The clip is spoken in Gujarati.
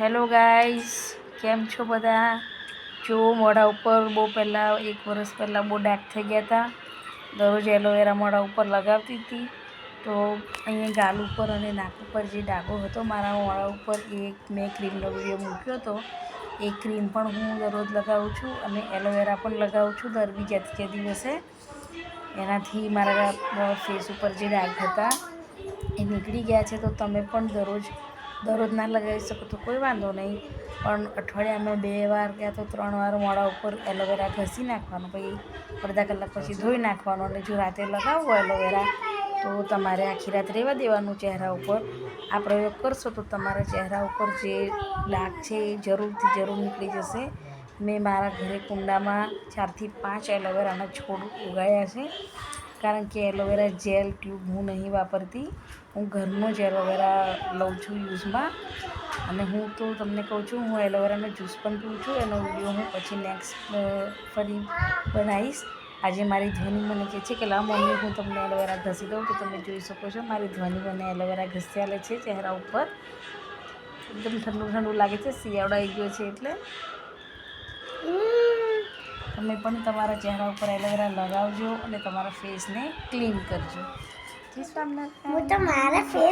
હેલો ગાઈસ, કેમ છો બધા? જો મોઢા ઉપર બહુ પહેલાં 1 વર્ષ પહેલાં બહુ ડાઘ થઈ ગયા હતા. દરરોજ એલોવેરા મોઢા ઉપર લગાવતી હતી તો અહીંયા ગાલ ઉપર અને નાક ઉપર જે ડાઘો હતો મારા મોઢા ઉપર એ મેં ક્રીમનો વિડીયો મૂક્યો હતો. એ ક્રીમ પણ હું દરરોજ લગાવું છું અને એલોવેરા પણ લગાવું છું દર બીજા ત્રીજા દિવસે. એનાથી મારા ફેસ ઉપર જે ડાઘ હતા એ નીકળી ગયા છે. તો તમે પણ દરરોજ ના લગાવી શકો તો કોઈ વાંધો નહીં, પણ અઠવાડિયામાં 2 વાર ક્યાં તો 3 વાર મોઢા ઉપર એલોવેરા ઘસી નાખવાનું, પછી અડધા કલાક પછી ધોઈ નાખવાનું. અને જો રાતે લગાવવો એલોવેરા તો તમારે આખી રાત રહેવા દેવાનું ચહેરા ઉપર. આ પ્રયોગ કરશો તો તમારા ચહેરા ઉપર જે ડાઘ છે એ જરૂર નીકળી જશે. મેં મારા ઘરે કુંડામાં 4 થી 5 એલોવેરાના છોડ ઉગાડ્યા છે, કારણ કે એલોવેરા જેલ ટ્યુબ હું નહીં વાપરતી. હું ઘરનો જ એલોવેરા લઉં છું યુઝમાં. અને હું તો તમને કહું છું, હું એલોવેરાનો જ્યુસ પણ પીઉં છું. એનો વિડીયો હું પછી નેક્સ્ટ ફરી બનાવીશ. આજે મારી ધ્વનિ મને કહે છે કે લાવ મમ્મી હું તમને એલોવેરા ઘસી દઉં. તો તમે જોઈ શકો છો મારી ધ્વનિ મને એલોવેરા ઘસ્યા લે છે ચહેરા ઉપર. એકદમ ઠંડુ ઠંડુ લાગે છે, શિયાળો આવી ગયો છે એટલે. તમે પણ તમારા ચહેરા ઉપર એલોવેરા લગાવજો અને તમારા ફેસને ક્લીન કરજો. હું તો મારા ફેસ